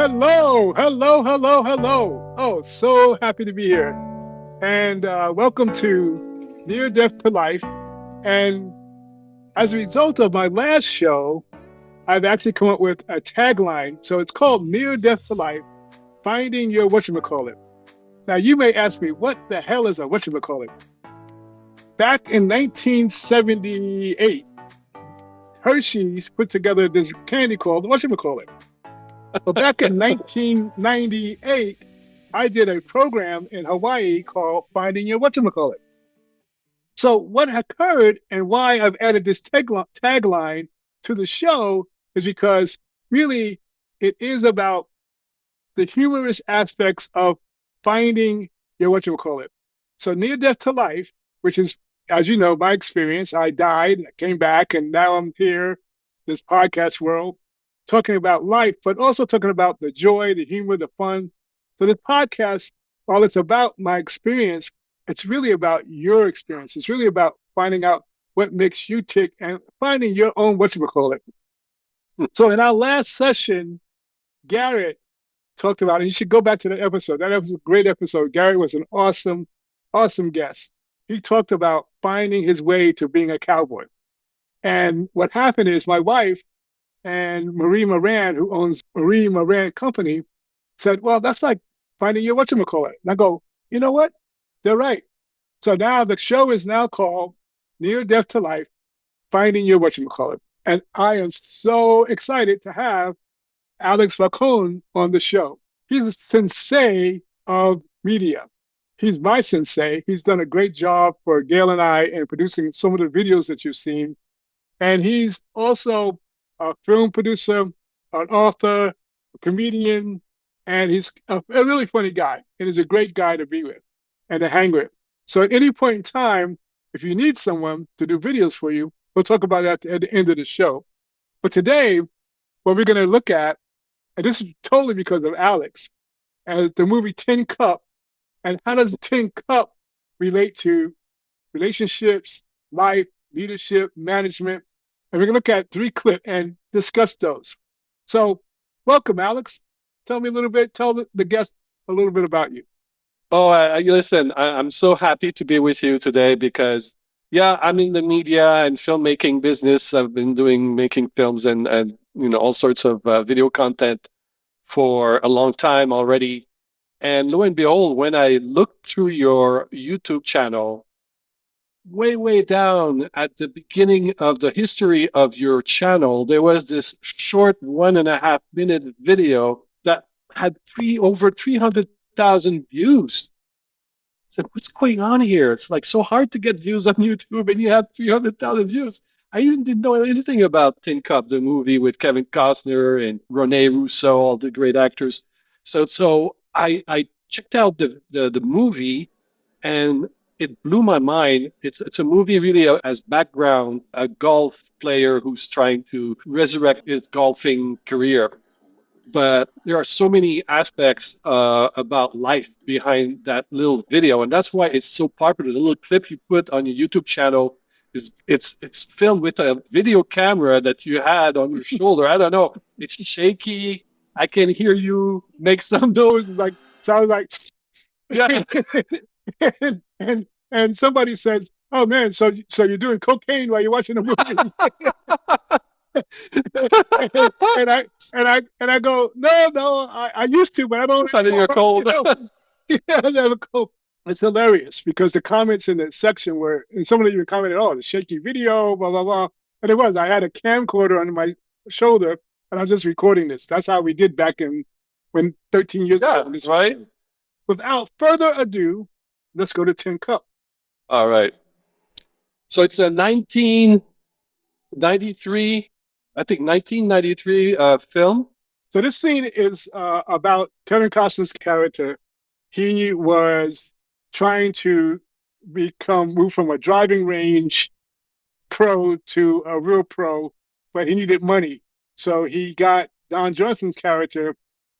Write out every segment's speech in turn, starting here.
Hello, hello, hello, hello. Oh, so happy to be here. And welcome to Near Death to Life. And as a result of my last show, I've actually come up with a tagline. So it's called Near Death to Life, Finding Your Whatchamacallit. Now, you may ask me, what the hell is a whatchamacallit? Back in 1978, Hershey's put together this candy called whatchamacallit. But back in 1998, I did a program in Hawaii called Finding Your Whatchamacallit. So what occurred and why I've added this tagline to the show is because really it is about the humorous aspects of finding your whatchamacallit. So near death to life, which is, as you know, my experience. I died, I came back, and now I'm here, this podcast world, talking about life, but also talking about the joy, the humor, the fun. So this podcast, while it's about my experience, it's really about your experience. It's really about finding out what makes you tick and finding your own whatchamacallit. So in our last session, Garrett talked about, and you should go back to that episode. That was a great episode. Garrett was an awesome, awesome guest. He talked about finding his way to being a cowboy. And what happened is my wife and Marie Moran, who owns Marie Moran Company, said, well, that's like finding your whatchamacallit. And I go, you know what? They're right. So now the show is now called Near Death to Life, Finding Your Whatchamacallit. And I am so excited to have Alex Falcone on the show. He's a sensei of media. He's my sensei. He's done a great job for Gail and I in producing some of the videos that you've seen. And he's also a film producer, an author, a comedian, and he's a really funny guy. And he's a great guy to be with and to hang with. So at any point in time, if you need someone to do videos for you, we'll talk about that at the end of the show. But today, what we're going to look at, and this is totally because of Alex, and the movie Tin Cup, and how does the Tin Cup relate to relationships, life, leadership, management, and we're going to look at 3 clips and discuss those. So, welcome, Alex. Tell me a little bit, tell the guests a little bit about you. Oh, listen, I'm so happy to be with you today because, yeah, I'm in the media and filmmaking business. I've been making films and all sorts of video content for a long time already. And lo and behold, when I looked through your YouTube channel, way down at the beginning of the history of your channel, there was this short 1.5 minute video that had over 300,000 views. I said, what's going on here? It's like so hard to get views on YouTube, and you have 300,000 views. I even didn't know anything about Tin Cup, the movie with Kevin Costner and Rene Russo, all the great actors. So I checked out the movie, and it blew my mind. It's a movie really as background, a golf player who's trying to resurrect his golfing career. But there are so many aspects about life behind that little video, and that's why it's so popular. The little clip you put on your YouTube channel is it's filmed with a video camera that you had on your shoulder. I don't know. It's shaky. I can hear you make some So noise. it's like, sounds like, Yeah. and somebody says, "Oh man, so you're doing cocaine while you're watching a movie?" and I go, no, I used to, but I don't Sounding your anymore. cold. Yeah, I never go. It's hilarious because the comments in the section were, and somebody even commented, "Oh, the shaky video, blah blah blah," and it was. I had a camcorder on my shoulder, and I was just recording this. That's how we did back in when 13 years ago. Yeah, right? Without further ado, let's go to Tin Cup. All right. So it's a 1993, I think 1993 film. So this scene is about Kevin Costner's character. He was trying to move from a driving range pro to a real pro, but he needed money. So he got Don Johnson's character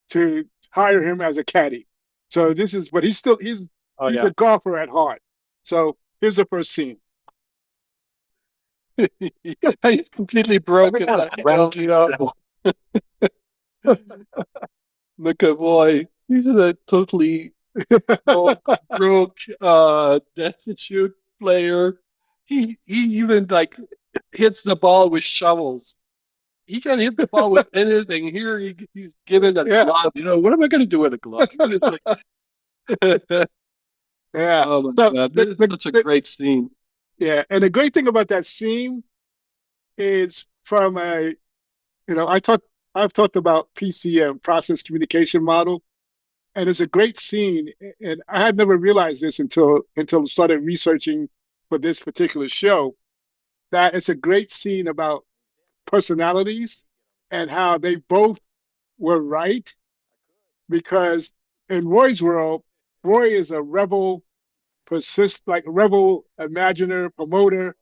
to hire him as a caddy. So this is, but Oh he's yeah. a golfer at heart. So here's the first scene. He's completely broken. Round you up. McAvoy, he's a totally broke, destitute player. He even like hits the ball with shovels. He can hit the ball with anything. Here he's given a Yeah. glove. What am I going to do with a glove? It's like, Yeah. oh my So God, this is such a great scene. yeah, and the great thing about that scene is from I I've talked about PCM, process communication model, and it's a great scene. And I had never realized this until I started researching for this particular show, that it's a great scene about personalities and how they both were right. Because in Roy's world, Roy is a rebel, like a rebel imaginer, promoter,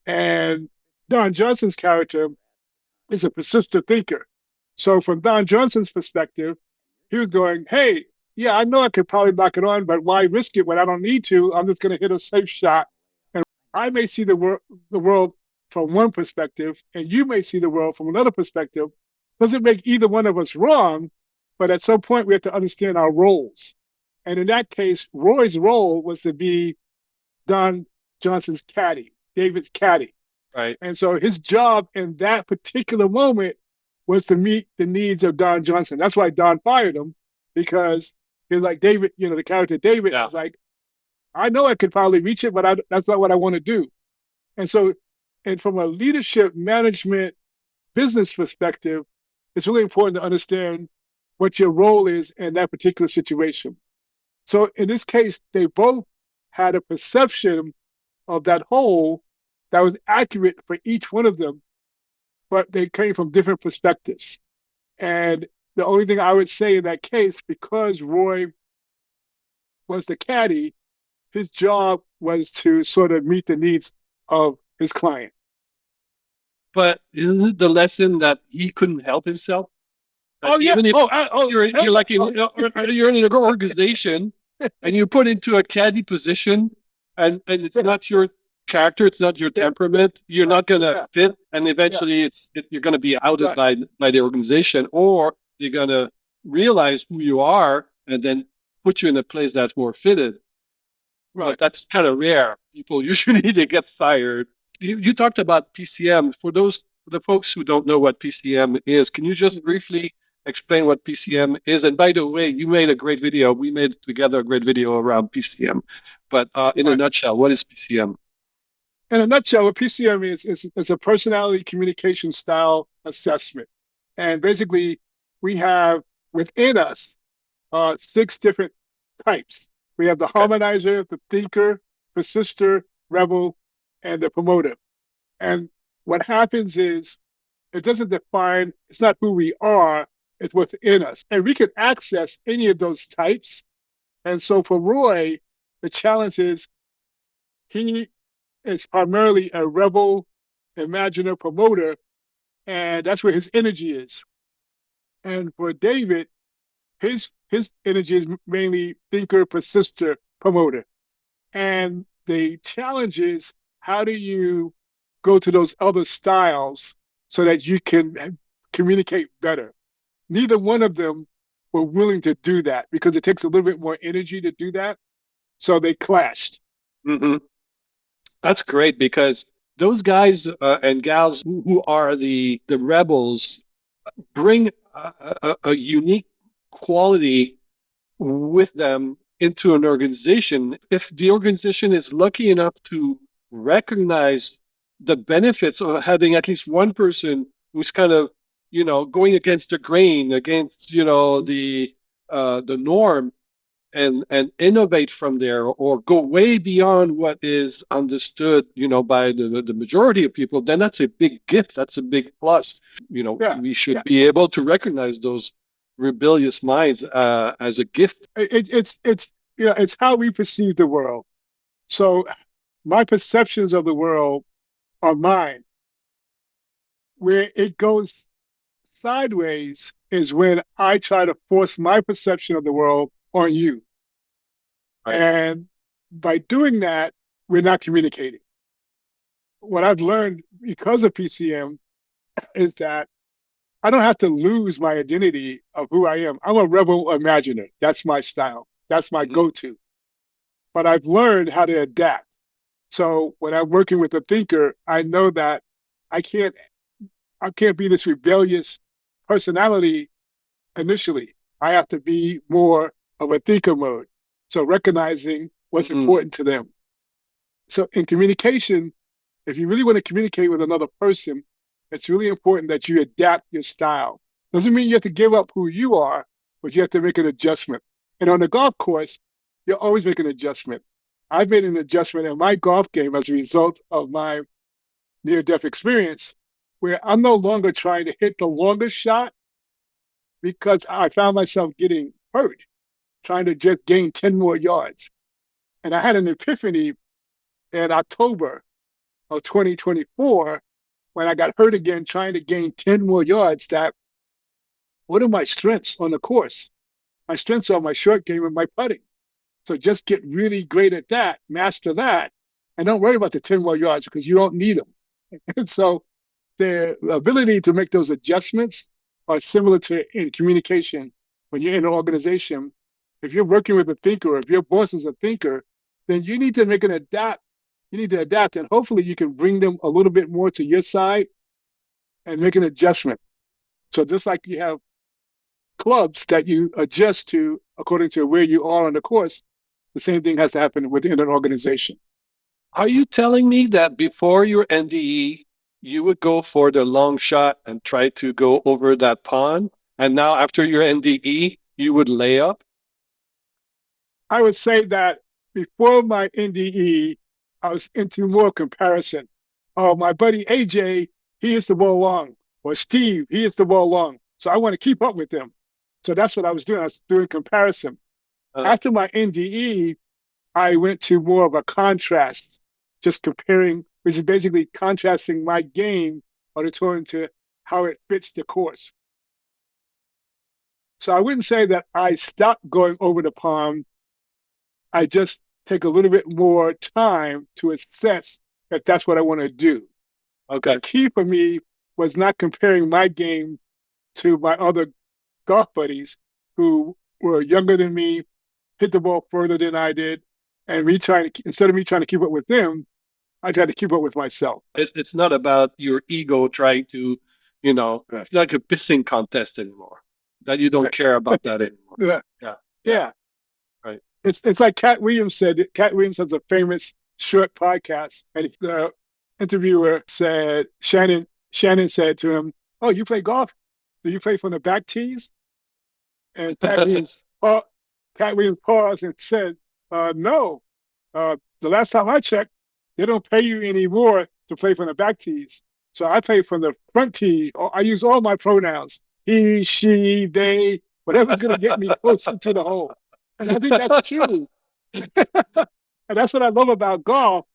and Don Johnson's character is a persistent thinker. So from Don Johnson's perspective, he was going, "Hey, yeah, I know I could probably knock it on, but why risk it when I don't need to? I'm just going to hit a safe shot." And I may see the world from one perspective, and you may see the world from another perspective. Doesn't make either one of us wrong, but at some point we have to understand our roles. And in that case, Roy's role was to be Don Johnson's caddy, David's caddy. Right. And so his job in that particular moment was to meet the needs of Don Johnson. That's why Don fired him, because he's like David, the character David Yeah. is like, I know I could probably reach it, but that's not what I want to do. And so, and from a leadership management business perspective, it's really important to understand what your role is in that particular situation. So in this case, they both had a perception of that whole that was accurate for each one of them, but they came from different perspectives. And the only thing I would say in that case, because Roy was the caddy, his job was to sort of meet the needs of his client. But isn't it the lesson that he couldn't help himself? That Oh yeah. even if you're like Oh, you're in an organization and you're put into a caddy position and it's yeah, not your character, it's not your yeah, temperament, you're not gonna yeah, fit, and yeah, eventually you're gonna be outed right, by the organization, or they're gonna realize who you are and then put you in a place that's more fitted. But right. that's kind of rare. People usually they get fired. You talked about PCM. For the folks who don't know what PCM is, can you just briefly explain what PCM is? And by the way, you made a great video. We made together a great video around PCM. But in a Right. nutshell, what is PCM? In a nutshell, what PCM is a personality communication style assessment. And basically, we have within us six different types. We have the Okay. harmonizer, the thinker, persister, rebel, and the promoter. And what happens is it doesn't define, it's not who we are, it's within us. And we can access any of those types. And so for Roy, the challenge is he is primarily a rebel, imaginer, promoter, and that's where his energy is. And for David, his energy is mainly thinker, persister, promoter. And the challenge is, how do you go to those other styles so that you can communicate better? Neither one of them were willing to do that because it takes a little bit more energy to do that. So they clashed. Hmm. That's great because those guys and gals who are the rebels bring a unique quality with them into an organization. If the organization is lucky enough to recognize the benefits of having at least one person who's kind of, going against the grain, against, the norm, and innovate from there or go way beyond what is understood, by the majority of people, then that's a big gift. That's a big plus. Yeah, We should yeah. be able to recognize those rebellious minds as a gift. It's it's how we perceive the world. So my perceptions of the world are mine. Where it goes sideways is when I try to force my perception of the world on you. Right. And by doing that, we're not communicating. What I've learned because of PCM is that I don't have to lose my identity of who I am. I'm a rebel imaginer. That's my style. That's my Hmm. go-to. But I've learned how to adapt. So when I'm working with a thinker, I know that I can't I can't be this rebellious personality initially. I have to be more of a thinker mode. So recognizing what's Hmm. important to them. So in communication, if you really want to communicate with another person, it's really important that you adapt your style. Doesn't mean you have to give up who you are, but you have to make an adjustment. And on the golf course, you always make an adjustment. I've made an adjustment in my golf game as a result of my near death experience, where I'm no longer trying to hit the longest shot because I found myself getting hurt, trying to just gain 10 more yards. And I had an epiphany in October of 2024 when I got hurt again trying to gain 10 more yards that what are my strengths on the course? My strengths are my short game and my putting. So just get really great at that, master that, and don't worry about the 10 more yards because you don't need them. And so the ability to make those adjustments are similar to in communication. When you're in an organization, if you're working with a thinker, or if your boss is a thinker, then you need to make an adapt. You need to adapt, and hopefully you can bring them a little bit more to your side and make an adjustment. So just like you have clubs that you adjust to according to where you are on the course, the same thing has to happen within an organization. Are you telling me that before your NDE, you would go for the long shot and try to go over that pond, and now after your NDE, you would lay up? I would say that before my NDE, I was into more comparison. Oh, my buddy AJ, he hits the ball long, or Steve, he hits the ball long. So I want to keep up with them. So that's what I was doing. I was doing comparison. Uh, After my NDE, I went to more of a contrast, just comparing, which is basically contrasting my game according to how it fits the course. So I wouldn't say that I stopped going over the pond. I just take a little bit more time to assess if that's what I want to do. The okay. key for me was not comparing my game to my other golf buddies who were younger than me, hit the ball further than I did, and me trying to instead of me trying to keep up with them, I tried to keep up with myself. It's not about your ego trying to, Right. it's not like a pissing contest anymore. That you don't Right. care about that anymore. Yeah. Yeah, yeah, Yeah. right. It's like Cat Williams said. Cat Williams has a famous short podcast, and the interviewer said Shannon said to him, "Oh, you play golf? Do you play from the back tees?" And Cat Williams paused and said, "No. The last time I checked, they don't pay you anymore to play from the back tees. So I play from the front tee. I use all my pronouns: he, she, they, whatever's going to get me closer to the hole." And I think that's true. And that's what I love about golf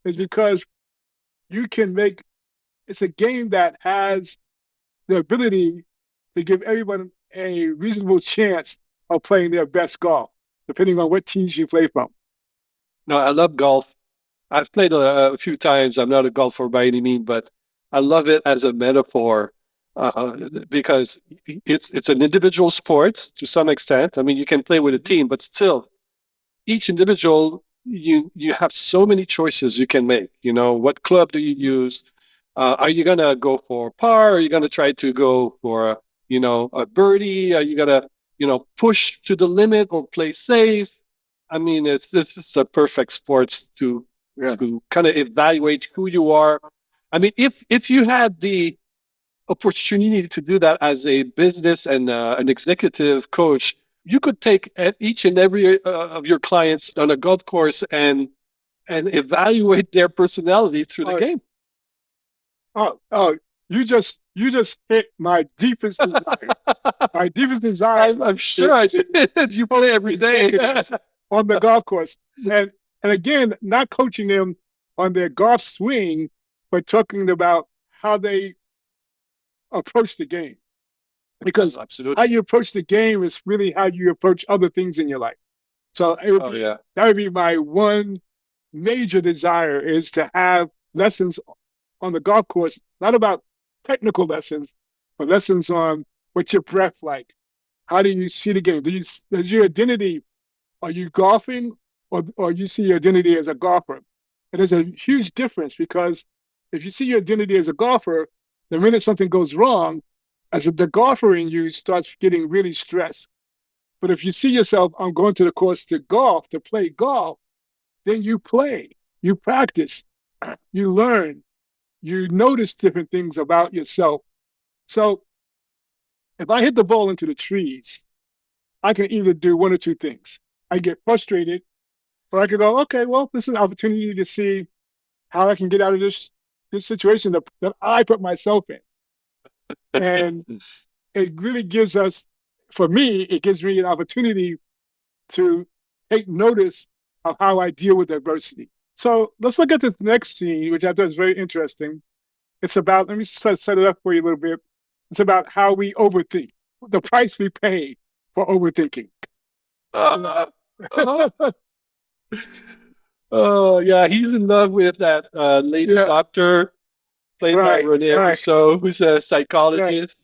is because you can make it's a game that has the ability to give everyone a reasonable chance of playing their best golf, depending on what teams you play from. No, I love golf. I've played a few times. I'm not a golfer by any means, but I love it as a metaphor because it's an individual sport to some extent. I mean, you can play with a team, but still, each individual, you have so many choices you can make. What club do you use? Are you gonna go for par? Are you gonna try to go for a birdie? Are you gonna push to the limit or play safe? I mean, it's just a perfect sports Yeah. to kind of evaluate who you are. I mean, if you had the opportunity to do that as a business and an executive coach, you could take each and every of your clients on a golf course and evaluate their personality through the Oh, game. oh, you just hit my deepest desire. My deepest desire I'm sure is I to did. You coach play every day. executives on the golf course. And again, not coaching them on their golf swing, but talking about how they approach the game. Because how Absolutely. you approach the game is really how you approach other things in your life. So Oh yeah. that would be my one major desire is to have lessons on the golf course, not about technical lessons, for lessons on what's your breath like. How do you see the game? Does your identity, are you golfing or you see your identity as a golfer? And there's a huge difference because if you see your identity as a golfer, the minute something goes wrong, as the golfer in you starts getting really stressed. But if you see yourself, I'm going to the course to golf, to play golf, then you play, you practice, you learn, you notice different things about yourself. So if I hit the ball into the trees, I can either do one or two things. I get frustrated, or I could go, okay, well, this is an opportunity to see how I can get out of this situation that I put myself in. And it really gives us, for me, it gives me an opportunity to take notice of how I deal with adversity. So let's look at this next scene, which I thought is very interesting. It's about, let me set it up for you a little bit. It's about how we overthink, the price we pay for overthinking. Uh, uh, oh yeah, he's in love with that lady Yeah, doctor played by right, Renee right, Russo, who's a right, psychologist.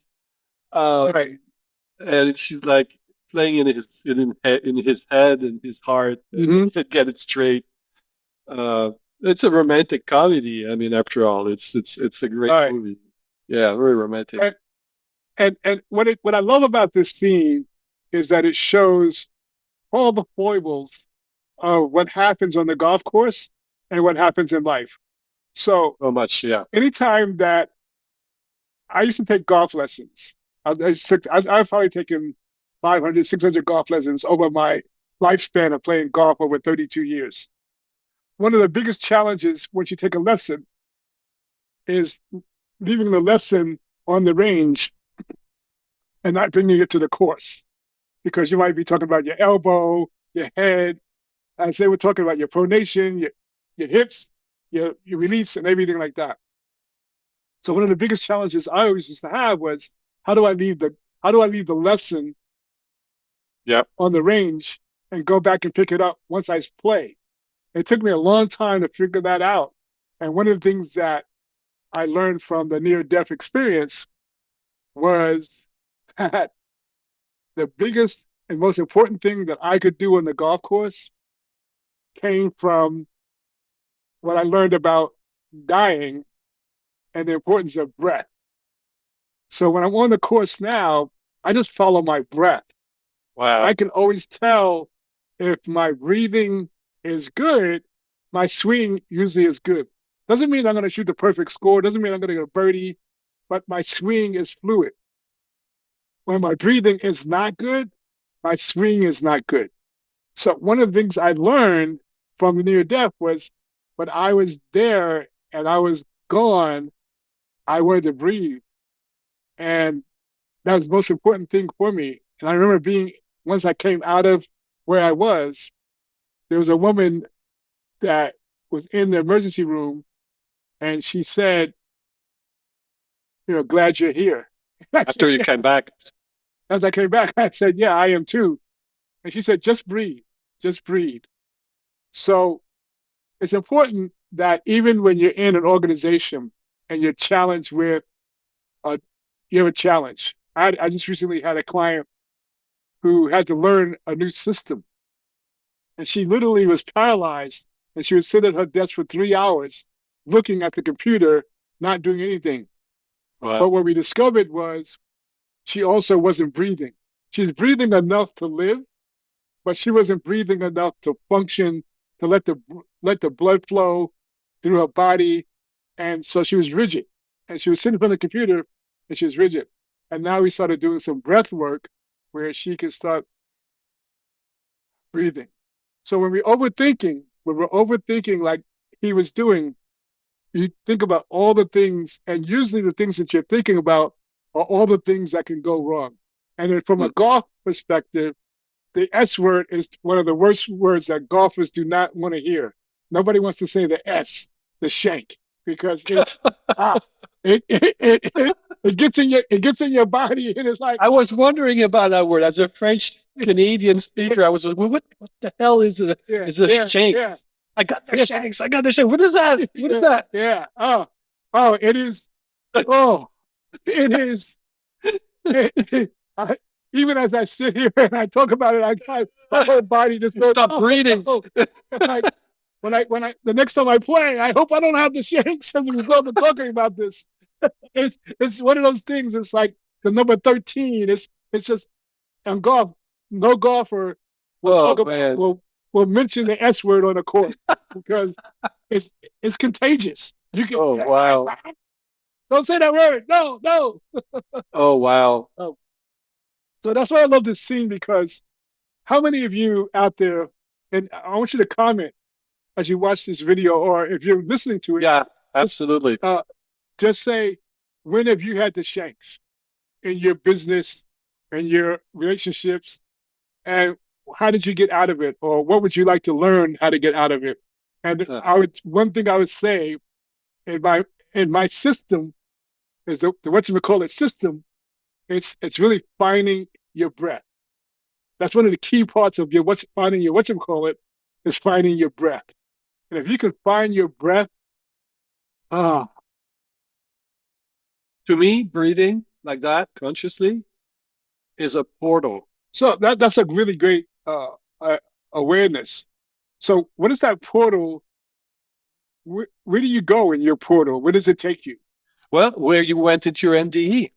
Um, right. and she's like playing in his head and his heart Hmm. to get it straight. Uh, it's a romantic comedy. I mean, after all, it's a great All right. movie. Yeah, very romantic. And, and what I love about this scene is that it shows all the foibles of what happens on the golf course and what happens in life. So So much, yeah. anytime that I used to take golf lessons, I've probably taken 500, 600 golf lessons over my lifespan of playing golf over 32 years. One of the biggest challenges once you take a lesson is leaving the lesson on the range and not bringing it to the course because you might be talking about your elbow, your head, as they were talking about your pronation, your hips, your release, and everything like that. So one of the biggest challenges I always used to have was how do I leave the how do I leave the lesson Yep. on the range and go back and pick it up once I play. It took me a long time to figure that out. And one of the things that I learned from the near death experience was that the biggest and most important thing that I could do on the golf course came from what I learned about dying and the importance of breath. So when I'm on the course now, I just follow my breath. Wow. I can always tell if my breathing is good, my swing usually is good. Doesn't mean I'm going to shoot the perfect score, doesn't mean I'm going to get a birdie, but my swing is fluid. When my breathing is not good, my swing is not good. So one of the things I learned from the near death was when I was there and I was gone, I wanted to breathe. And that was the most important thing for me. And I remember being, once I came out of where I was, there was a woman that was in the emergency room and she said, glad you're here. I said, After you yeah. came back. As I came back, I said, yeah, I am too. And she said, just breathe. So it's important that even when you're in an organization and you're challenged with, a, you have a challenge. I just recently had a client who had to learn a new system. And she literally was paralyzed and she would sit at her desk for 3 hours looking at the computer, not doing anything. But Wow. what we discovered was she also wasn't breathing. She's breathing enough to live, but she wasn't breathing enough to function, to let the blood flow through her body. And so she was rigid. And she was sitting in front of the computer and she was rigid. And now we started doing some breath work where she could start breathing. So when we're overthinking like he was doing, you think about all the things, and usually the things that you're thinking about are all the things that can go wrong. And then from a Mm. golf perspective, the S word is one of the worst words that golfers do not want to hear. Nobody wants to say the S, the shank, because it's ah, it gets in your body, and it's like I was wondering about that word. As a French Canadian speaker, I was like, well, what the hell is it? yeah, Is a yeah, yeah, Shanks? I got the yeah, Shanks. I got the Shanks. What is that? What is yeah, that? yeah. Oh, it is. Oh, it is. I, even as I sit here and I talk about it, my whole body just goes, Stop oh breathing. no. Like the next time I play, I hope I don't have the Shanks as a result of talking about this. It's one of those things. It's like the number 13. It's just on golf. No golfer will Oh talk about man. will mention the S word on the court because it's it's contagious. You can Oh wow. don't say that word. No, no. Oh wow. Oh, so that's why I love this scene because how many of you out there, and I want you to comment as you watch this video, or if you're listening to it, Yeah, just absolutely. uh, just say, when have you had the Shanks in your business, in your relationships, and how did you get out of it, or what would you like to learn how to get out of it? And Uh, one thing I would say in my system is the whatchamacallit system. It's really finding your breath. That's one of the key parts of your finding your whatchamacallit is finding your breath. And if you can find your breath, ah, to me, breathing like that consciously is a portal. so that's a really great awareness. So what is that portal? Where do you go in your portal? Where does it take you? Well, where you went into your NDE,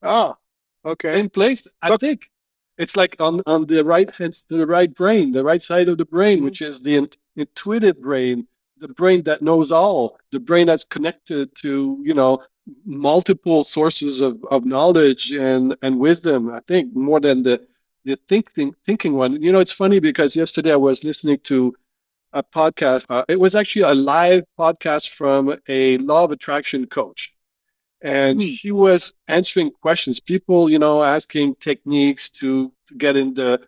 Ah, okay. same place. I Look, think it's like on the right hand, the right brain, the right side of the brain, mhm. which is the intuitive brain, the brain that knows all, the brain that's connected to, multiple sources of knowledge and wisdom. I think more than the thinking one. It's funny because yesterday I was listening to a podcast. It was actually a live podcast from a law of attraction coach. And Mm. she was answering questions, people, asking techniques to get in the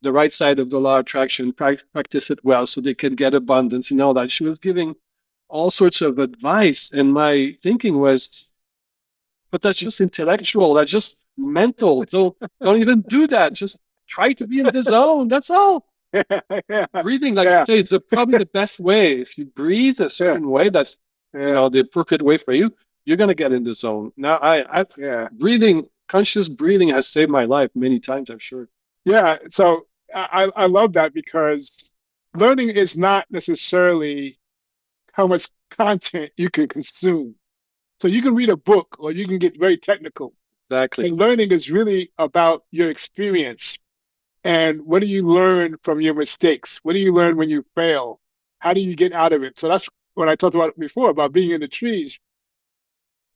right side of the law of attraction, practice it well so they can get abundance and all that. She was giving all sorts of advice. And my thinking was, but that's just intellectual, that's just mental. Don't even do that. Just try to be in the zone. That's all. Yeah, Breathing, like you yeah, say, is probably the best way. If you breathe a yeah, certain way, that's yeah, the appropriate way for you. You're gonna get in the zone. Now, yeah. conscious breathing has saved my life many times. I'm sure. Yeah. So I love that because learning is not necessarily how much content you can consume. So you can read a book or you can get very technical. Exactly. And learning is really about your experience. And what do you learn from your mistakes? What do you learn when you fail? How do you get out of it? So that's what I talked about before about being in the trees.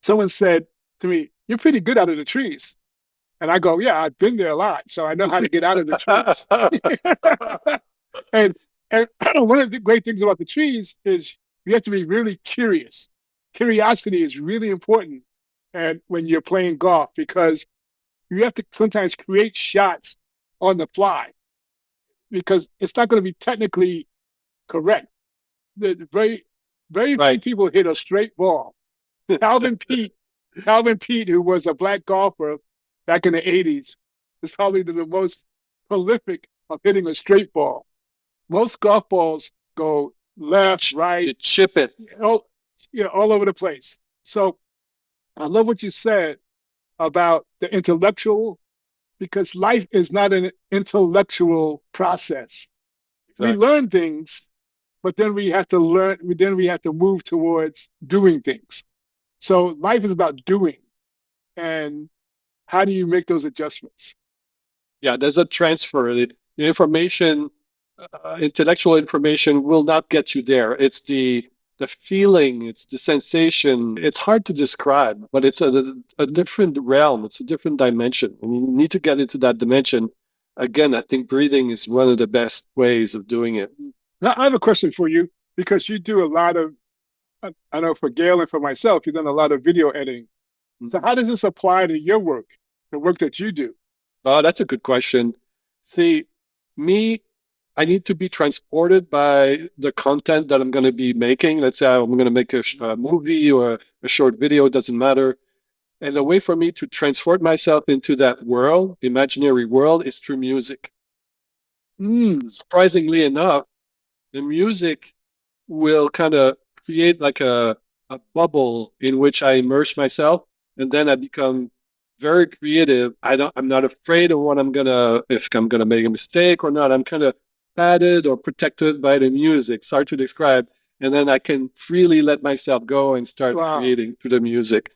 Someone said to me, "You're pretty good out of the trees." And I go, "Yeah, I've been there a lot, so I know how to get out of the trees." and and one of the great things about the trees is you have to be really curious. Curiosity is really important, and when you're playing golf, because you have to sometimes create shots on the fly because it's not going to be technically correct. The very few Right. people hit a straight ball. Calvin Pete, Calvin Pete, who was a black golfer back in the 80s, is probably the most prolific of hitting a straight ball. Most golf balls go left, You right, chip it. all, all over the place. So I love what you said about the intellectual, because life is not an intellectual process. We Exactly. learn things, but then we have to move towards doing things. So life is about doing. And how do you make those adjustments? Yeah, there's a transfer. The information, intellectual information, will not get you there. It's the feeling, it's the sensation. It's hard to describe, but it's a different realm. It's a different dimension, and you need to get into that dimension. Again, I think breathing is one of the best ways of doing it. Now, I have a question for you because you do a lot of, I know for Gail and for myself, you've done a lot of video editing. So how does this apply to your work, the work that you do? Oh, that's a good question. See, me, I need to be transported by the content that I'm going to be making. Let's say I'm going to make a movie or a short video, doesn't matter. And the way for me to transport myself into that world, imaginary world, is through music. Mm, Surprisingly enough, the music will kind of create like a bubble in which I immerse myself, and then I become very creative. I'm not afraid of if I'm gonna make a mistake or not. I'm kind of padded or protected by the music. It's hard to describe. And then I can freely let myself go and start Wow. creating through the music.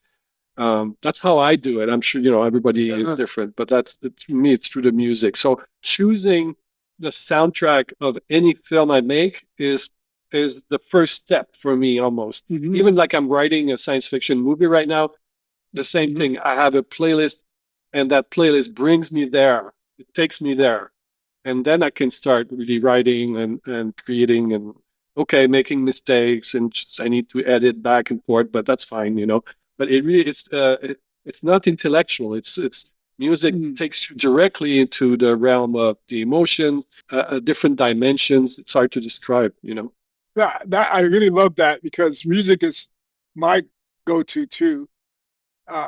That's how I do it. I'm sure, everybody is Uh-huh. different, but for me, it's through the music. So choosing the soundtrack of any film I make is the first step for me almost. Hmm. Even like I'm writing a science fiction movie right now, the same Hmm. thing. I have a playlist, and that playlist brings me there. It takes me there, and then I can start really writing and creating and okay, making mistakes and just, I need to edit back and forth, but that's fine. But it's not intellectual. It's music Hmm. takes you directly into the realm of the emotions, different dimensions. It's hard to describe. That I really love that because music is my go-to too. Uh,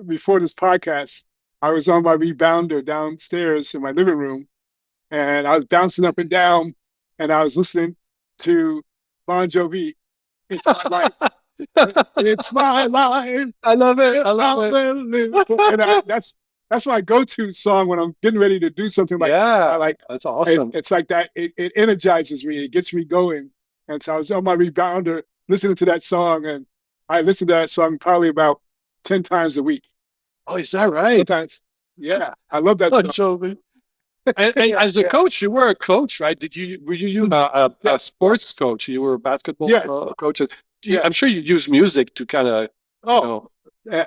Before this podcast, I was on my rebounder downstairs in my living room, and I was bouncing up and down, and I was listening to Bon Jovi. It's my life. It's my life. I love it. If I I love it. will live that's my go-to song when I'm getting ready to do something like this. I Yeah, like that's awesome. it's like that. It energizes me. It gets me going. And so I was on my rebounder listening to that song, and I listen to that song probably about 10 times a week. Oh, is that right? Sometimes, yeah, I love that Oh, song. Jovi. And as a Yeah, coach, you were a coach, right? Were you a yes, sports coach? You were a basketball yes, coach. I'm yes. sure you use music to kind of, you Oh, know, yeah,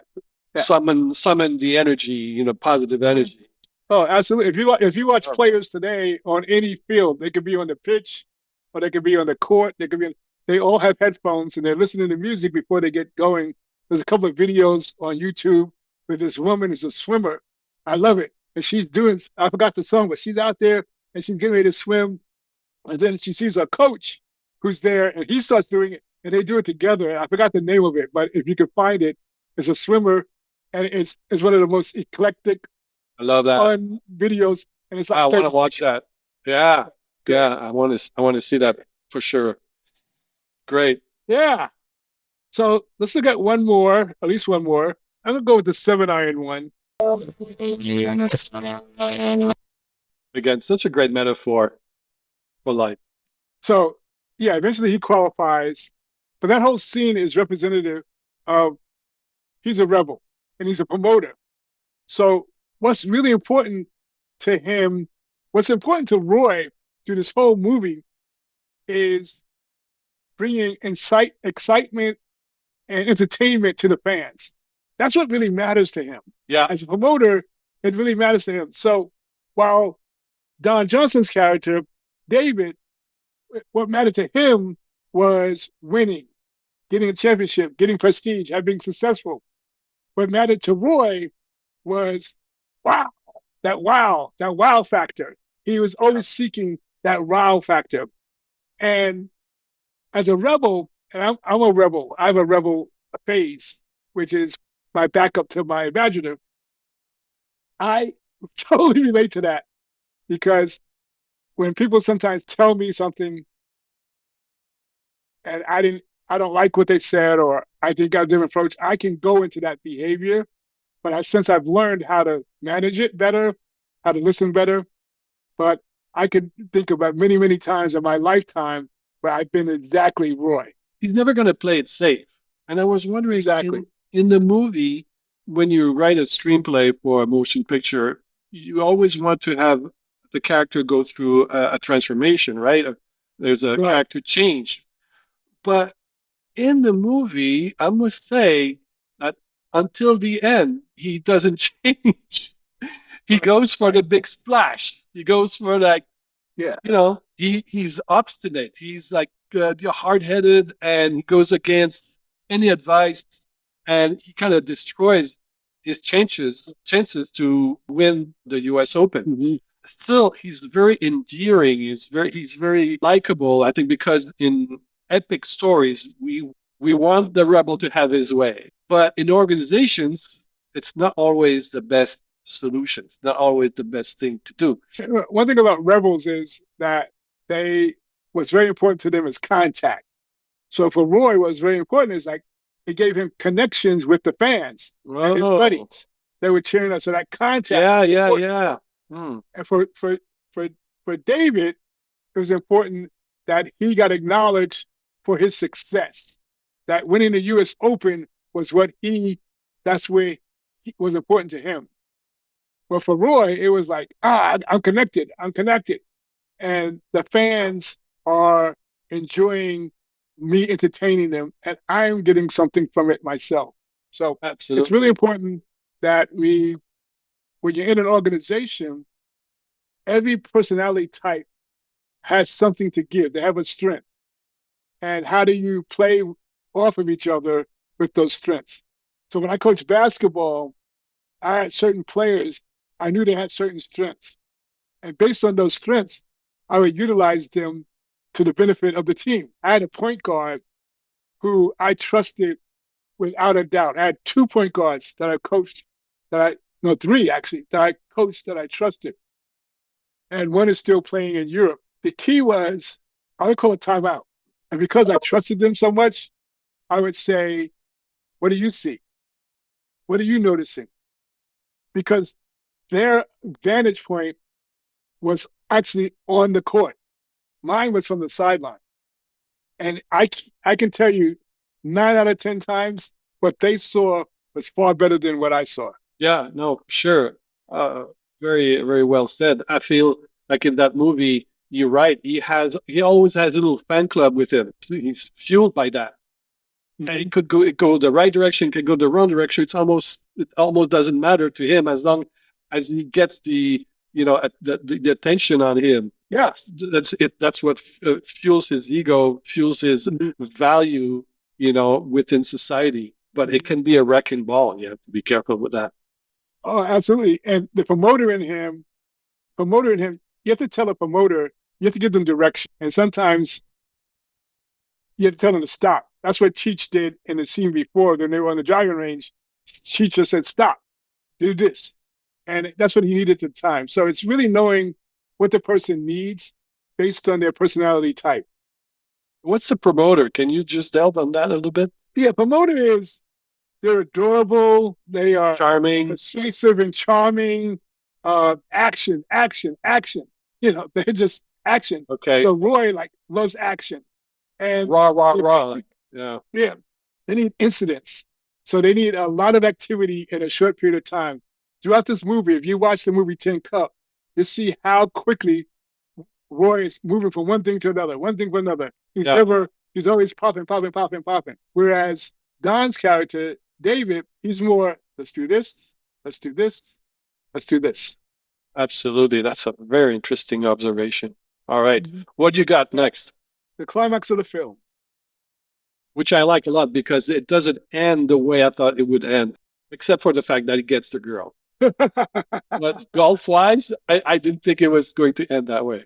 yeah. summon the energy, positive energy. Oh, absolutely. If you watch Oh, players today on any field, they could be on the pitch, or they could be on the court. They all have headphones and they're listening to music before they get going. There's a couple of videos on YouTube with this woman who's a swimmer. I love it. And she's doing, I forgot the song, but she's out there and she's getting ready to swim. And then she sees a coach who's there and he starts doing it and they do it together. I forgot the name of it, but if you can find it, it's a swimmer and it's one of the most eclectic, I love that. fun videos, and it's like I want 30 to watch seconds. that. Yeah, Good. yeah. I want to see that for sure. Great. Yeah. So let's look at one more, at least one more. I'm gonna go with the 7 iron one. Again, such a great metaphor for life. So yeah, eventually he qualifies, but that whole scene is representative of he's a rebel and he's a promoter. So what's really important to him, what's important to Roy through this whole movie is bringing excitement and entertainment to the fans. That's what really matters to him. Yeah, As a promoter, it really matters to him. So while Don Johnson's character, David, what mattered to him was winning, getting a championship, getting prestige, being successful. What mattered to Roy was wow, that wow factor. He was yeah. always seeking that wow factor. And as a rebel, and I'm a rebel, I have a rebel phase, which is my backup to my imaginative. I totally relate to that because when people sometimes tell me something and I don't like what they said or I think got a different approach, I can go into that behavior. But since I've learned how to manage it better, how to listen better, but I could think about many, many times in my lifetime where I've been exactly Roy. He's never going to play it safe. And I was wondering Exactly. in the movie, when you write a screenplay for a motion picture, you always want to have the character go through a transformation, right? There's a Right. character change. But in the movie, I must say that until the end, he doesn't change. He Right. goes for Right. the big splash. He goes for like Yeah. he's obstinate. He's like hard-headed, and he goes against any advice, and he kind of destroys his chances to win the U.S. Open. Hmm. Still, he's very endearing. He's very likable. I think because in epic stories, we want the rebel to have his way, but in organizations, it's not always the best solution. It's not always the best thing to do. One thing about rebels is that they what's very important to them is contact. So for Roy, what's very important is like it gave him connections with the fans and his Oh, buddies. they were cheering us. So that contact Yeah, was yeah, important. yeah. Hmm. And for for David, it was important that he got acknowledged for his success. That winning the U.S. Open was what that's where he was important to him. But for Roy, it was like, I'm connected. I'm connected. And the fans are enjoying me entertaining them, and I'm getting something from it myself. So it's really Absolutely. important that when you're in an organization, every personality type has something to give. They have a strength. And how do you play off of each other with those strengths? So when I coached basketball, I had certain players, I knew they had certain strengths. And based on those strengths, I would utilize them to the benefit of the team. I had a point guard who I trusted without a doubt. I had 2 point guards that I coached, no, three actually, that I coached that I trusted. And one is still playing in Europe. The key was I would call a timeout. And because I trusted them so much, I would say, what do you see? What are you noticing? Because their vantage point was actually on the court. Mine was from the sideline. And I can tell you 9 out of 10 times what they saw was far better than what I saw. Yeah, no, sure. Uh, very, very well said. I feel like in that movie, you're right. He always has a little fan club with him. He's fueled by that. And Mm-hmm. it go the right direction, can go the wrong direction. It almost doesn't matter to him as long as he gets the attention on him. Yeah. That's it. That's what fuels his ego, fuels his Mm-hmm. value, within society. But it can be a wrecking ball. You have to be careful with that. Oh, absolutely. And the promoter in him, you have to tell a promoter, you have to give them direction. And sometimes you have to tell them to stop. That's what Cheech did in the scene before when they were on the driving range. Cheech just said, stop, do this. And that's what he needed at the time. So it's really knowing what the person needs based on their personality type. What's the promoter? Can you just delve on that a little bit? Yeah, promoter is they're adorable, they are Charming. persuasive and charming. Action, action, action. They're just action. Okay. So Roy like loves action. And Raw, raw, if raw. Like, yeah. yeah, they need incidents. So they need a lot of activity in a short period of time. Throughout this movie, if you watch the movie Tin Cup, you see how quickly Roy is moving from one thing to another, one thing to another. Yeah. He's always popping, popping, popping, popping. Whereas Don's character, David, he's more, let's do this, let's do this, let's do this. Absolutely. That's a very interesting observation. All right. Mhm. What do you got next? The climax of the film. Which I like a lot because it doesn't end the way I thought it would end, except for the fact that he gets the girl. But golf wise, I didn't think it was going to end that way.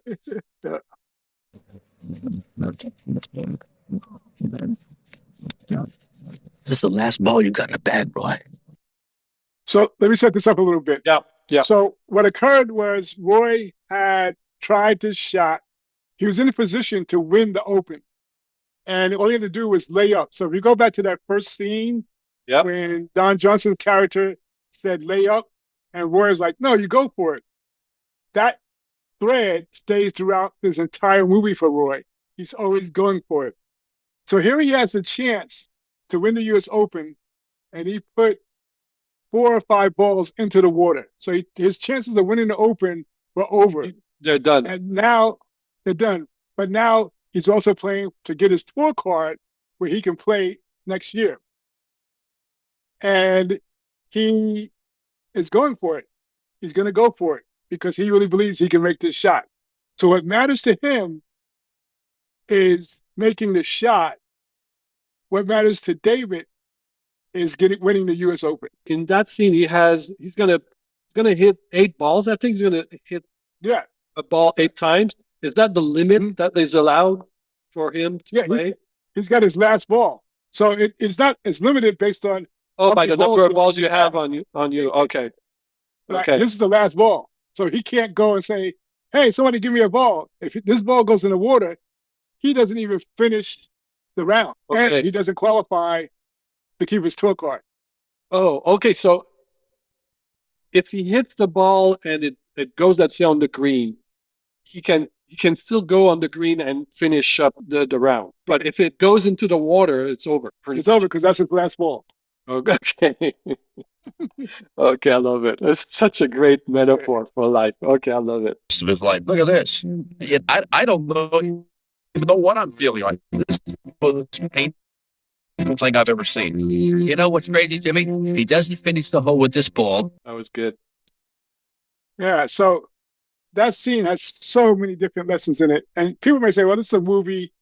This is the last ball you got in the bag, Roy. So let me set this up a little bit. Yeah. Yeah. So what occurred was Roy had tried this shot. He was in a position to win the Open, and all he had to do was lay up. So if you go back to that first scene Yeah. when Don Johnson's character said lay up, and Roy's like, no, you go for it. That thread stays throughout this entire movie for Roy. He's always going for it. So here he has a chance to win the U.S. Open, and he put 4 or 5 balls into the water. So his chances of winning the Open were over. They're done. And now they're done. But now he's also playing to get his tour card where he can play next year. And he is going for it. He's going to go for it because he really believes he can make this shot. So what matters to him is making the shot. What matters to David is winning the U.S. Open. In that scene, he's gonna hit 8 balls. I think he's gonna hit Yeah. a ball 8 times. Is that the limit Mhm. that is allowed for him to Yeah, play? he's got his last ball. So it's limited based on Oh, how by many the number balls of you balls you have have. on you. Okay. Like, Okay. this is the last ball. So he can't go and say, hey, somebody give me a ball. If this ball goes in the water, he doesn't even finish the round. And Okay. he doesn't qualify to keep his tour card. Oh, okay. So if he hits the ball and it goes, let's say, on the green, he can still go on the green and finish up the round. But if it goes into the water, it's over. It's over because that's his last ball. Okay. Okay, I love it. It's such a great metaphor for life. Okay, I love it. Of his life. Look at this. I don't know even know what I'm feeling like. This is the most painful thing I've ever seen. You know what's crazy, Jimmy? If he doesn't finish the hole with this ball. That was good. Yeah, so that scene has so many different lessons in it. And people may say, well, this is a movie,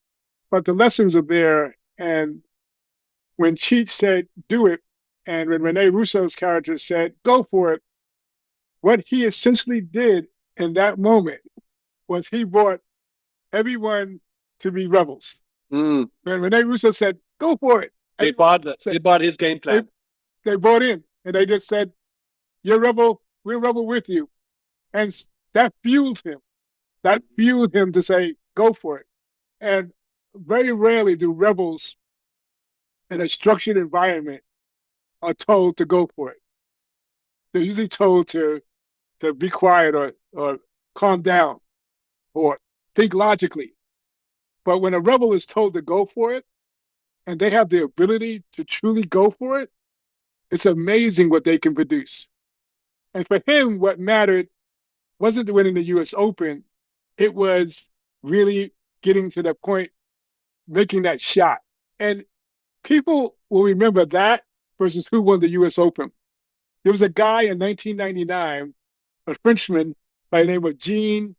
but the lessons are there. And when Cheech said, do it, and when Rene Russo's character said, go for it, what he essentially did in that moment was he brought everyone to be rebels. Mm. When Rene Russo said, go for it, They bought his game plan. They bought in, and they just said, you're rebel, we're rebel with you. And that fueled him. That fueled him to say, go for it. And very rarely do rebels in a structured environment are told to go for it. They're usually told to be quiet or calm down or think logically. But when a rebel is told to go for it and they have the ability to truly go for it, it's amazing what they can produce. And for him, what mattered wasn't winning the US Open, it was really getting to the point, making that shot. And people will remember that versus who won the US Open. There was a guy in 1999, a Frenchman by the name of Jean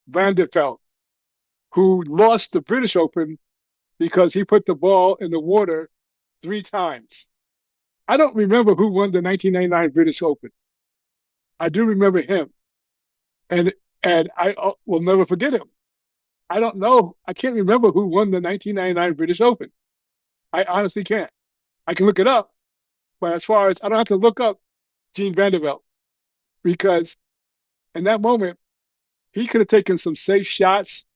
Van der Velde, who lost the British Open because he put the ball in the water 3 times. I don't remember who won the 1999 British Open. I do remember him. And I will never forget him. I don't know. I can't remember who won the 1999 British Open. I honestly can't. I can look it up, but as far as I don't have to look up Gene Vanderbilt because in that moment he could have taken some safe shots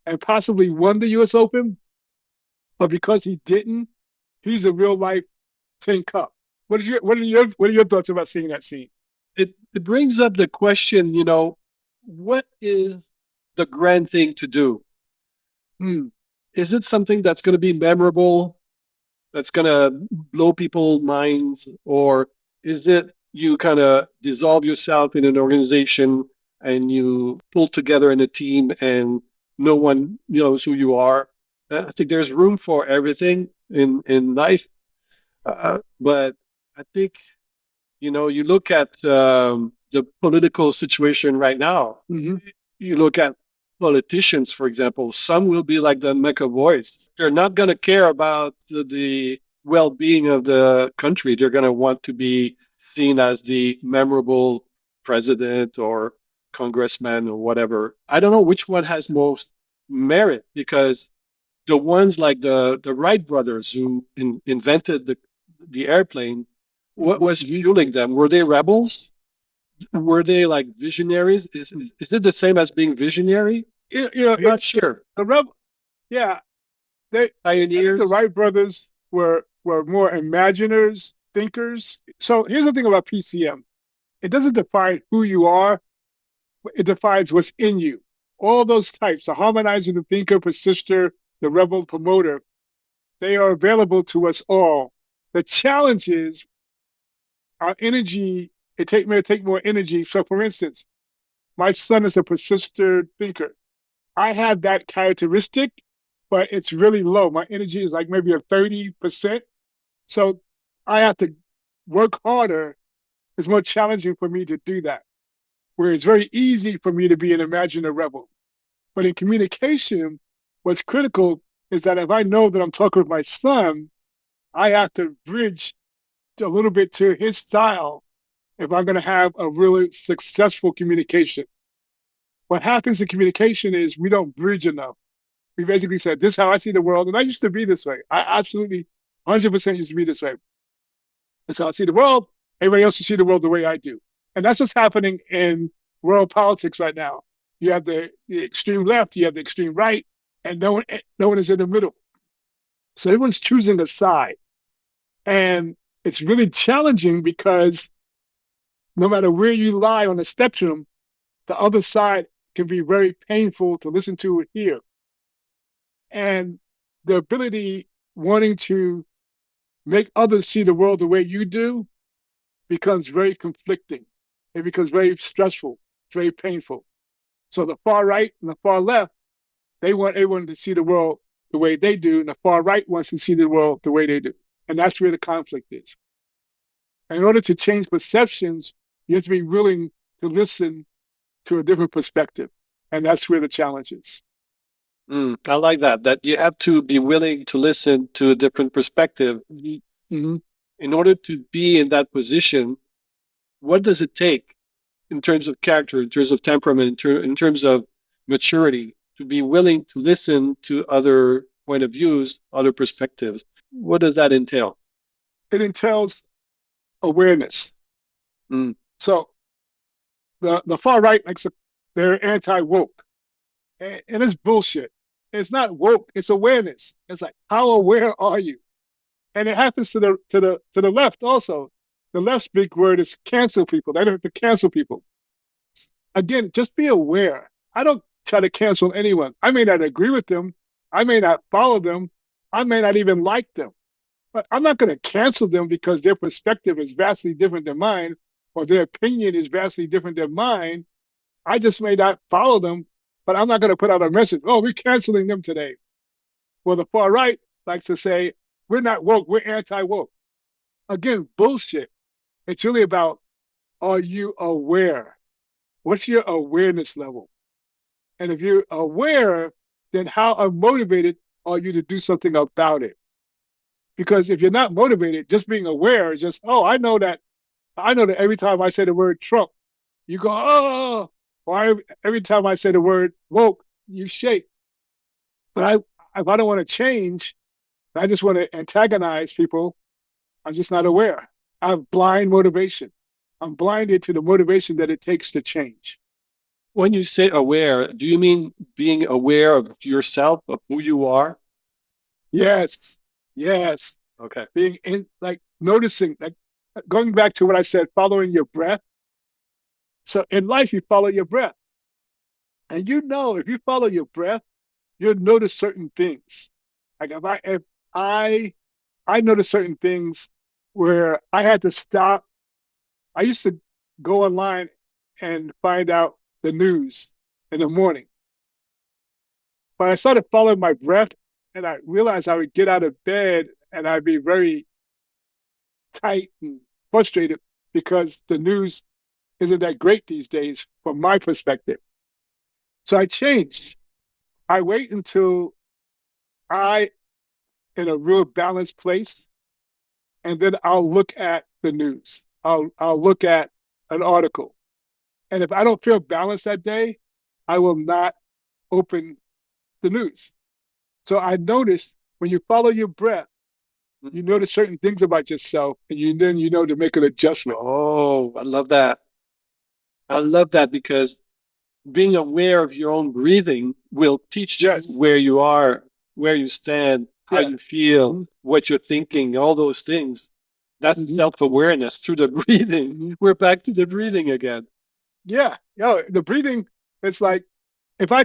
and possibly won the U.S. Open, but because he didn't, he's a real life tin cup. What are your thoughts about seeing that scene? It brings up the question, what is the grand thing to do? Is it something that's going to be memorable, that's going to blow people's minds, or is it you kind of dissolve yourself in an organization and you pull together in a team and no one knows who you are? I think there's room for everything in life, but I think you look at the political situation right now. Mm-hmm. You look at politicians, for example. Some will be like the McAvoys. They're not going to care about the well-being of the country. They're going to want to be seen as the memorable president or congressman or whatever. I don't know which one has most merit because the ones like the Wright brothers who invented the airplane, what was fueling them? Were they rebels? Were they like visionaries? Is it the same as being visionary? I'm not sure. The rebel, yeah, Pioneers. the Wright brothers were more imaginers, thinkers. So here's the thing about PCM: it doesn't define who you are; it defines what's in you. All those types, the harmonizer, the thinker, persister, the rebel, promoter, they are available to us all. The challenge is our energy. May take more energy. So, for instance, my son is a persistent thinker. I have that characteristic, but it's really low. My energy is like maybe a 30%. So I have to work harder. It's more challenging for me to do that. Where it's very easy for me to be an imaginer rebel. But in communication, what's critical is that if I know that I'm talking with my son, I have to bridge a little bit to his style if I'm going to have a really successful communication. What happens in communication is we don't bridge enough. We basically said, this is how I see the world. And I used to be this way. I absolutely 100% used to be this way. That's how I see the world. Everybody else should see the world the way I do. And that's what's happening in world politics right now. You have the extreme left, you have the extreme right, and no one is in the middle. So everyone's choosing a side. And it's really challenging because no matter where you lie on the spectrum, the other side can be very painful to listen to or hear. And the ability wanting to make others see the world the way you do becomes very conflicting. It becomes very stressful. It's very painful. So the far right and the far left, they want everyone to see the world the way they do, and the far right wants to see the world the way they do. And that's where the conflict is. And in order to change perceptions, you have to be willing to listen to a different perspective. And that's where the challenge is. I like that. That you have to be willing to listen to a different perspective. Mm-hmm. In order to be in that position, what does it take in terms of character, in terms of temperament, in terms of maturity, to be willing to listen to other point of views, other perspectives? What does that entail? It entails awareness. Mm. So the far right, like, they're anti-woke. And it's bullshit. It's not woke, it's awareness. It's like, how aware are you? And it happens to the left also. The left's big word is cancel people. They don't have to cancel people. Again, just be aware. I don't try to cancel anyone. I may not agree with them. I may not follow them. I may not even like them. But I'm not going to cancel them because their perspective is vastly different than mine, or their opinion is vastly different than mine. I just may not follow them, but I'm not going to put out a message, oh, we're canceling them today. Well, the far right likes to say, we're not woke, we're anti-woke. Again, bullshit. It's really about, are you aware? What's your awareness level? And if you're aware, then how unmotivated are you to do something about it? Because if you're not motivated, just being aware is just, oh, I know that every time I say the word Trump, you go, oh, or every time I say the word woke, you shake. But if I don't want to change, I just want to antagonize people, I'm just not aware. I have blind motivation. I'm blinded to the motivation that it takes to change. When you say aware, do you mean being aware of yourself, of who you are? Yes, yes. Okay. Being in, like, noticing, like, going back to what I said, following your breath. So in life, you follow your breath. And if you follow your breath, you'll notice certain things. Like if I noticed certain things where I had to stop. I used to go online and find out the news in the morning. But I started following my breath, and I realized I would get out of bed and I'd be very tight and frustrated because the news isn't that great these days from my perspective. So I changed. I wait until I in a real balanced place, and then I'll look at the news. I'll look at an article. And if I don't feel balanced that day, I will not open the news. So I noticed when you follow your breath, you notice certain things about yourself, and then you know to make an adjustment. Oh, I love that. I love that because being aware of your own breathing will teach you Yes. where you are, where you stand, how Yeah. you feel, what you're thinking, all those things. That's Mhm. self-awareness through the breathing. We're back to the breathing again. Yeah. The breathing, it's like if I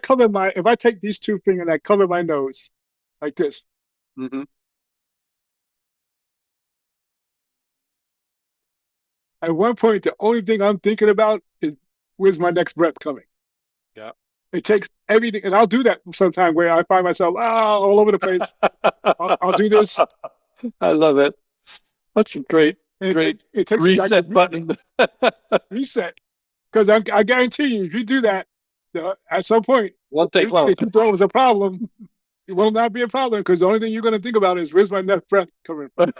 take these two fingers and I cover my nose like this, Hmm. at one point, the only thing I'm thinking about is where's my next breath coming? Yeah. It takes everything, and I'll do that sometime where I find myself all over the place. I'll do this, I love it. That's a great, and great it takes me back to reset button. reset. Because I guarantee you, if you do that, at some point, Won't take long. if you thought it was a problem, it will not be a problem because the only thing you're going to think about is where's my next breath coming from.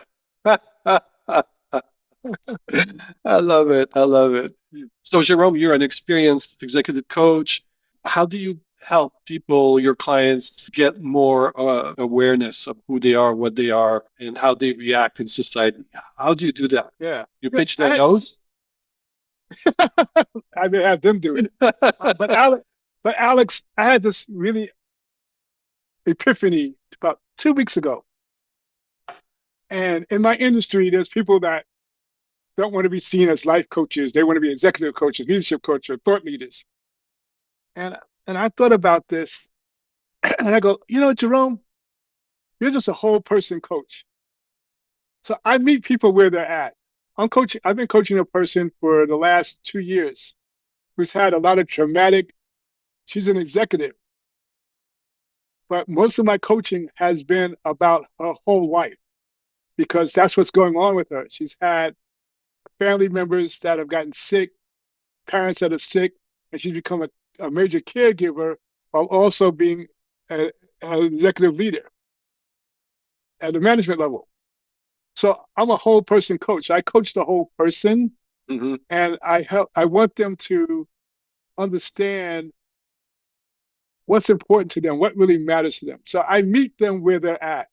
I love it. I love it. So, Jerome, you're an experienced executive coach. How do you help people, your clients, get more awareness of who they are, what they are, and how they react in society? How do you do that? Yeah, You yeah. pitch their nose? I mean, have them do it. But Alex, I had this really epiphany about 2 weeks ago. And in my industry, there's people that don't want to be seen as life coaches. They want to be executive coaches, leadership coaches, thought leaders. And I thought about this, and I go, Jerome, you're just a whole person coach. So I meet people where they're at. I've been coaching a person for the last 2 years who's had a lot of traumatic. She's an executive, but most of my coaching has been about her whole life because that's what's going on with her. She's had family members that have gotten sick, parents that are sick, and she's become a major caregiver while also being an executive leader at the management level. So I'm a whole person coach. I coach the whole person, and I want them to understand what's important to them, what really matters to them. So I meet them where they're at.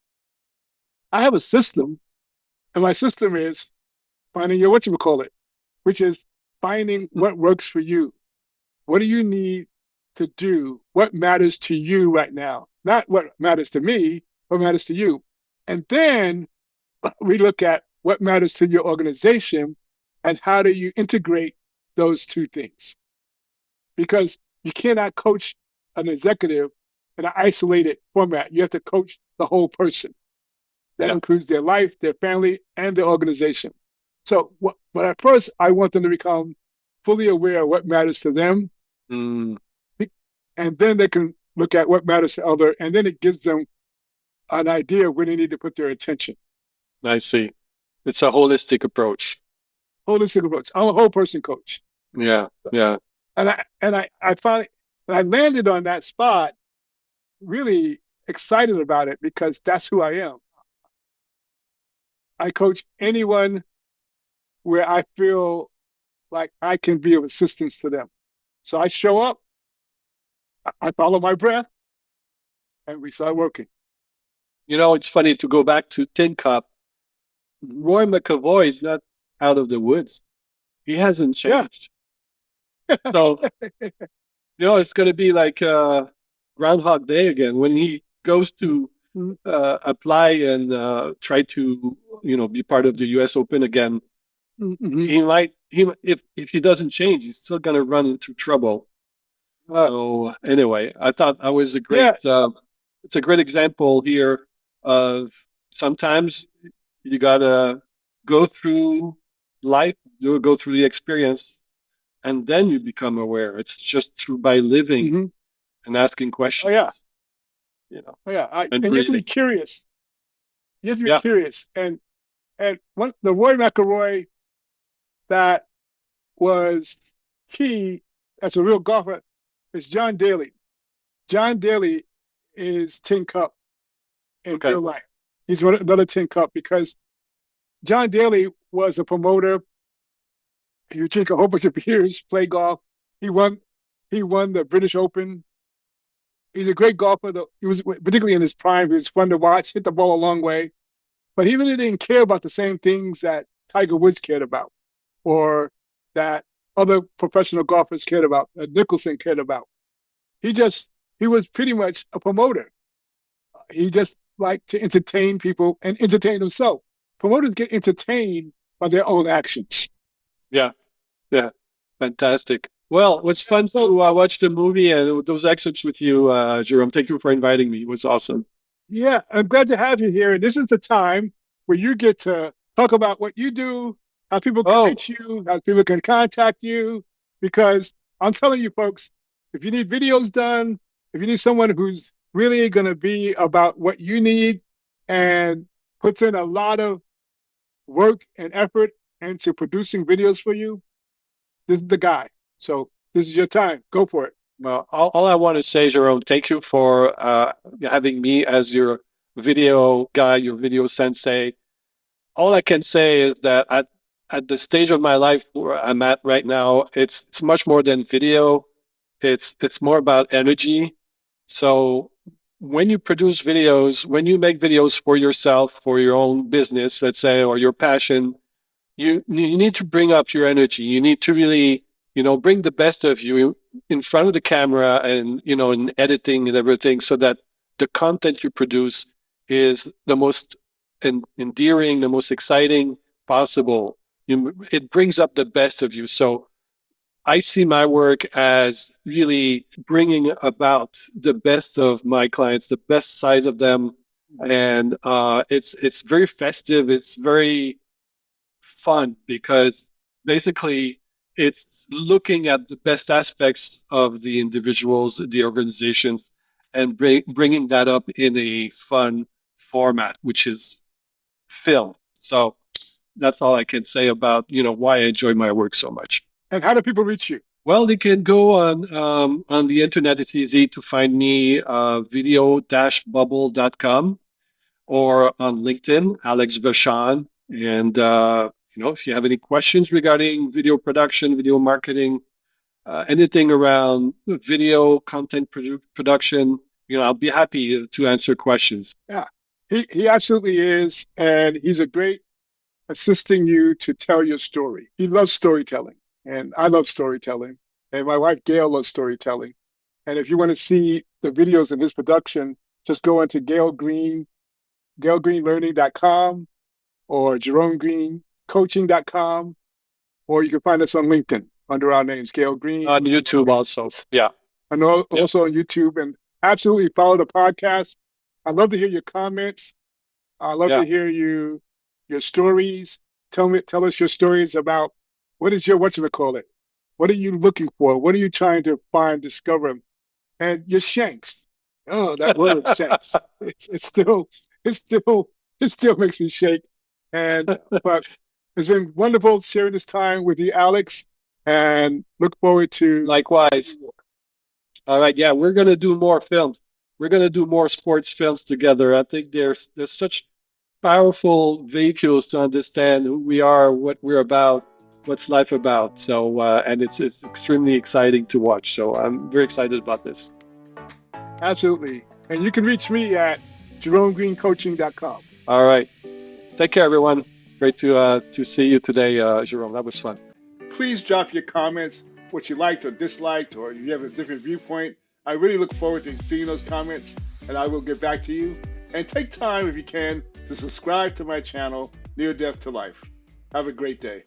I have a system, and my system is finding your whatchamacallit, which is finding what works for you. What do you need to do? What matters to you right now? Not what matters to me, what matters to you. And then we look at what matters to your organization and how do you integrate those two things. Because you cannot coach an executive in an isolated format. You have to coach the whole person. That includes their life, their family, and their organization. So, but at first, I want them to become fully aware of what matters to them. And then they can look at what matters to others, and then it gives them an idea of where they need to put their attention. I see. It's a holistic approach. Holistic approach. I'm a whole person coach. Yeah. And I finally I landed on that spot, really excited about it because that's who I am. I coach anyone where I feel like I can be of assistance to them. So I show up, I follow my breath, and we start working. It's funny to go back to Tin Cup. Roy McAvoy is not out of the woods. He hasn't changed. So, it's going to be like Groundhog Day again when he goes to apply and try to, be part of the U.S. Open again. If he doesn't change, he's still going to run into trouble. So anyway, I thought that was a great. It's a great example here of sometimes you gotta go through life, go through the experience, and then you become aware. It's just through by living and asking questions. And you have to be curious. You have to be curious. And the Roy McIlroy that was key as a real golfer is John Daly. John Daly is Tin Cup in real life. He's another Tin Cup because John Daly was a promoter. He would drink a whole bunch of beers, play golf. He won the British Open. He's a great golfer. He was particularly in his prime. He was fun to watch, hit the ball a long way. But he really didn't care about the same things that Tiger Woods cared about or that other professional golfers cared about, that Nicholson cared about. He was pretty much a promoter. He just liked to entertain people and entertain himself. Promoters get entertained by their own actions. Yeah. Fantastic. Well, it was fun to watch the movie and those excerpts with you, Jerome. Thank you for inviting me. It was awesome. Yeah, I'm glad to have you here. And this is the time where you get to talk about what you do, how people can reach you, how people can contact you. Because I'm telling you, folks, if you need videos done, if you need someone who's really going to be about what you need and puts in a lot of work and effort into producing videos for you, this is the guy. So this is your time. Go for it. Well, all I want to say, Jerome, thank you for having me as your video guy, your video sensei. All I can say is that at the stage of my life where I'm at right now, it's much more than video. It's more about energy. So when you produce videos, when you make videos for yourself, for your own business, let's say, or your passion, you need to bring up your energy. You need to really, bring the best of you in front of the camera and, in editing and everything so that the content you produce is the most endearing, the most exciting possible. it brings up the best of you. So I see my work as really bringing about the best of my clients, the best side of them, and it's very festive. It's very fun because basically it's looking at the best aspects of the individuals, the organizations, and bringing that up in a fun format, which is film. So that's all I can say about, why I enjoy my work so much. And how do people reach you? Well, they can go on the internet. It's easy to find me, video-bubble.com, or on LinkedIn, Alex Vachon. And if you have any questions regarding video production, video marketing, anything around video content production, I'll be happy to answer questions. Yeah, he absolutely is, and he's a great assisting you to tell your story. He loves storytelling, and I love storytelling, and my wife Gail loves storytelling. And if you want to see the videos in his production, just go into GailGreenLearning.com or JeromeGreenCoaching.com, or you can find us on LinkedIn under our names, Gail Green. On YouTube also, yeah. And also on YouTube, and absolutely follow the podcast. I'd love to hear your comments. I'd love to hear your stories. Tell us your stories about what is your whatchamacallit? What are you looking for? What are you trying to find, discover? And your Shanks. Oh, that word Shanks. It still makes me shake. But it's been wonderful sharing this time with you, Alex, and look forward to likewise. All right, yeah, we're gonna do more films. We're gonna do more sports films together. I think there's such powerful vehicles to understand who we are, what we're about, what's life about. So, and it's extremely exciting to watch. So I'm very excited about this. Absolutely. And you can reach me at JeromeGreenCoaching.com. All right. Take care, everyone. Great to see you today, Jerome. That was fun. Please drop your comments, what you liked or disliked, or if you have a different viewpoint. I really look forward to seeing those comments, and I will get back to you. And take time, if you can, to subscribe to my channel, Near Death to Life. Have a great day.